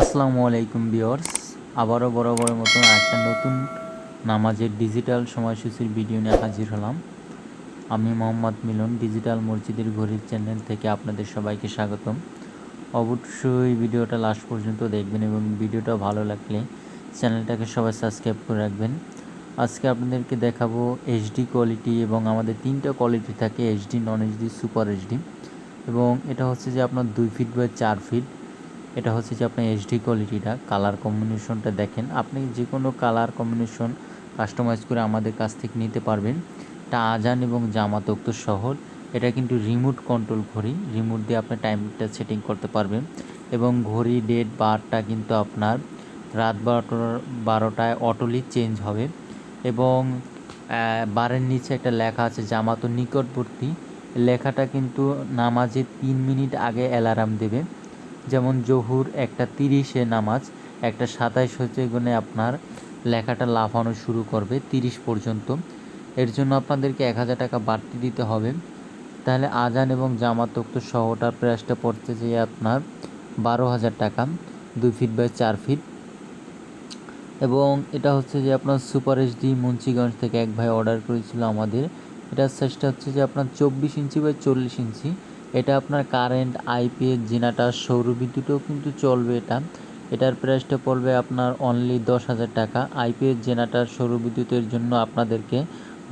আসসালামু আলাইকুম ভিউয়ার্স, আবারও বরাবরের মতন একটা নতুন নামাজের ডিজিটাল সময়সূচির ভিডিও নিয়ে হাজির হলাম। আমি মোহাম্মদ মিলন, ডিজিটাল মসজিদের ঘড়ির চ্যানেল থেকে আপনাদের সবাইকে স্বাগতম। অবশ্যই ভিডিওটা লাস্ট পর্যন্ত দেখবেন এবং ভিডিওটা ভালো লাগলে চ্যানেলটাকে সবাই সাবস্ক্রাইব করে রাখবেন। আজকে আপনাদেরকে দেখাবো এইচডি কোয়ালিটি, এবং আমাদের তিনটা কোয়ালিটি থাকে: এইচডি, নন এইচডি, সুপার এইচডি। এবং এটা হচ্ছে যে আপনার 2 ফিট বাই 4 ফিট। এটা হচ্ছে যে আপনার এইচডি কোয়ালিটিটা। কালার কম্বিনেশনটা দেখেন, আপনি যে কোনো কালার কম্বিনেশন কাস্টমাইজ করে আমাদের কাছ থেকে নিতে পারবেন। এটা আজান এবং জামাত ওক্ত সহ। এটা কিন্তু রিমোট কন্ট্রোল ঘড়ি, রিমোট দিয়ে আপনি টাইমটা সেটিং করতে পারবেন। এবং ঘড়ি ডেট বারটা কিন্তু আপনার রাত 12টায় অটোলি চেঞ্জ হবে। এবং বারের নিচে একটা লেখা আছে জামাত ও নিকটবর্তী। লেখাটা কিন্তু নামাজের 3 মিনিট আগে অ্যালার্ম দেবে। যেমন জহুর 1:30-এ নামাজ, 1:27 হচ্ছে গুণে আপনার লেখাটা লাফানো শুরু করবে 30 পর্যন্ত। এর জন্য আপনাদেরকে 1000 টাকা বাড়তি দিতে হবে। তাহলে আজান এবং জামাত ওক্ত সহটার প্রাইসটা পড়তে যেয়ে আপনার 12,000 টাকা, 2 ফিট বাই 4 ফিট। এবং এটা হচ্ছে যে আপনার সুপার এইচডি, মুন্সিগঞ্জ থেকে এক ভাই অর্ডার করেছিল আমাদের। এটার সাইজটা হচ্ছে যে আপনার 24 ইঞ্চি বাই 40 ইঞ্চি। এটা আপনার কারেন্ট, আইপিএস, জেনারেটর, সৌরবিদ্যুতেও কিন্তু চলবে এটা। এটার প্রাইসটা পড়বে আপনার অনলি 10,000 টাকা। আইপিএস, জেনারেটর, সৌরবিদ্যুতের জন্য আপনাদেরকে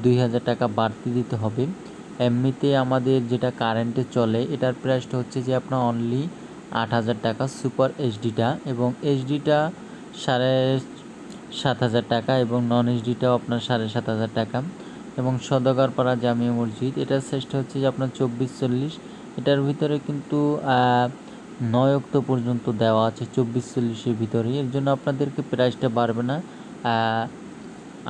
2,000 টাকা বাড়তি দিতে হবে। এমনিতে আমাদের যেটা কারেন্টে চলে এটার প্রাইসটা হচ্ছে যে আপনার অনলি 8,000 টাকা সুপার এইচডিটা, এবং এইচডিটা 7,500 টাকা, এবং নন এইচডিটাও আপনার 7,500 টাকা। এবং সওদাগরপাড়া জামিয়া মসজিদ, এটার সাইজটা হচ্ছে যে আপনার 24-40। এটার ভিতরে কিন্তু 9 অক্টো পর্যন্ত দেওয়া আছে 24-40-এর ভিতরে। এর জন্য আপনাদেরকে প্রাইসটা বাড়বে না,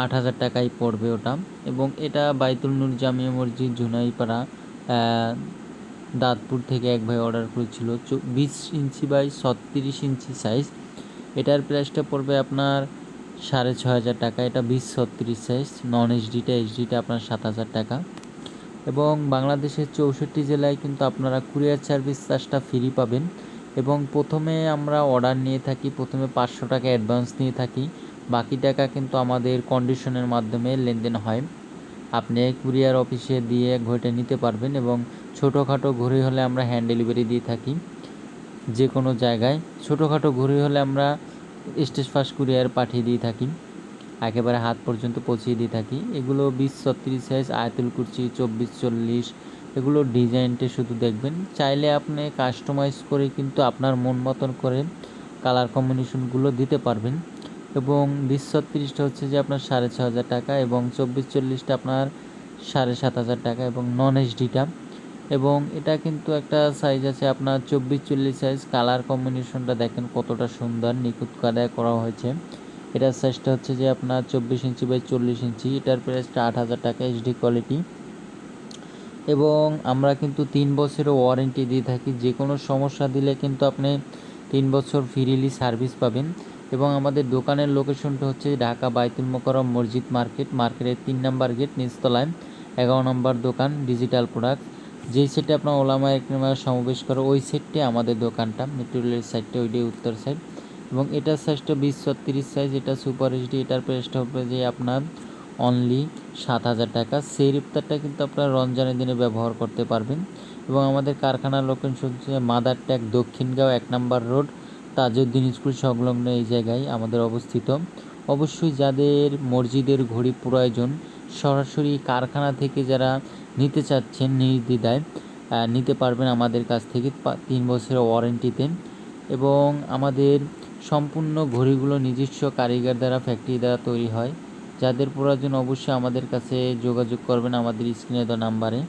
8,000 টাকাই পড়বে ওটা। এবং এটা বাইতুল নূর জামিয়া মসজিদ, জুনাইপাড়া, দাঁতপুর থেকে এক ভাই অর্ডার করেছিল 20 ইঞ্চি বাই 36 ইঞ্চি সাইজ। এটার প্রাইসটা পড়বে আপনার 6,500 টাকা। এটা 20-36 সাইজ। নন এইচডিটা আপনার 7,000 টাকা। এবং বাংলাদেশের 64 জেলায় কিন্তু আপনারা কুরিয়ার সার্ভিস চার্জটা ফ্রি পাবেন। এবং প্রথমে আমরা অর্ডার নিয়ে থাকি, প্রথমে 500 টাকা অ্যাডভান্স নিয়ে থাকি, বাকি টাকা কিন্তু আমাদের কন্ডিশনের মাধ্যমে লেনদেন হয়। আপনি কুরিয়ার অফিসে দিয়ে ঘড়িটা নিতে পারবেন। এবং ছোটোখাটো ঘড়ি হলে আমরা হ্যান্ড ডেলিভারি দিয়ে থাকি যে কোনো জায়গায়। ছোটোখাটো ঘড়ি হলে আমরা স্টেজ ফাস্ট কুরিয়ার পাঠিয়ে দিয়ে থাকি, একেবারে হাত পর্যন্ত পৌঁছিয়ে দিয়ে থাকি। এগুলো 20-36 সাইজ, আয়াতুল কুরসি 24-40, এগুলো ডিজাইনটা শুধু দেখবেন। চাইলে আপনি কাস্টমাইজ করে কিন্তু আপনার মন মতন করে কালার কম্বিনেশনগুলো দিতে পারবেন। এবং 20-36টা হচ্ছে যে আপনার 6,500 টাকা, এবং 24-40টা আপনার 7,500 টাকা, এবং নন এইচডিটা। এবং এটা কিন্তু একটা সাইজ আছে আপনার 24-40 সাইজ। কালার কম্বিনেশনটা দেখেন কতটা সুন্দর, নিখুঁত কায়দায় করা হয়েছে। এটার সাইজটা হচ্ছে যে আপনার 24 ইঞ্চি বাই 40 ইঞ্চি। এটার প্রাইসটা 8,000 টাকা, এইচডি কোয়ালিটি। এবং আমরা কিন্তু 3 বছরের ওয়ারেন্টি দিয়ে থাকি। যে কোনো সমস্যা দিলে কিন্তু আপনি 3 বছর ফ্রিলি সার্ভিস পাবেন। এবং আমাদের দোকানের লোকেশনটা হচ্ছে ঢাকা বাইতুল মোকাররম মসজিদ মার্কেটের 3 নম্বর গেট, নিচতলায় 11 নম্বর দোকান, ডিজিটাল প্রোডাক্ট। যেই সেটে আপনার ওলামা ইকরামের সমাবেশ করে ওই সেটটি আমাদের দোকানটা, মেট্রো রেলের সাইডটা, ওইটাই উত্তর সাইড। এবং এটার সাইজটা 20-36 সাইজ। এটা সুপার এইচডি। এটার প্রাইসটা হবে যে আপনার অনলি 7,000 টাকা। সেই ইফতারটা কিন্তু আপনারা রমজানের দিনে ব্যবহার করতে পারবেন। এবং আমাদের কারখানার লোকেশন হচ্ছে মাদার ট্যাগ, দক্ষিণগাঁও 1 নম্বর রোড, তাজউদ্দিন স্কুল সংলগ্ন এই জায়গায় আমাদের অবস্থিত। অবশ্যই যাদের মসজিদের ঘড়ি প্রয়োজন, সরাসরি কারখানা থেকে যারা নিতে চাচ্ছেন, নির্দ্বিধায় নিতে পারবেন আমাদের কাছ থেকে 3 বছরের ওয়ারেন্টিতে। এবং আমাদের সম্পূর্ণ ঘড়িগুলো নিজস্ব কারিগর দ্বারা, ফ্যাক্টরি দ্বারা তৈরি হয়। যাদের প্রয়োজন অবশ্যই আমাদের কাছে যোগাযোগ করবেন আমাদের স্ক্রিনে দেওয়া নাম্বারে।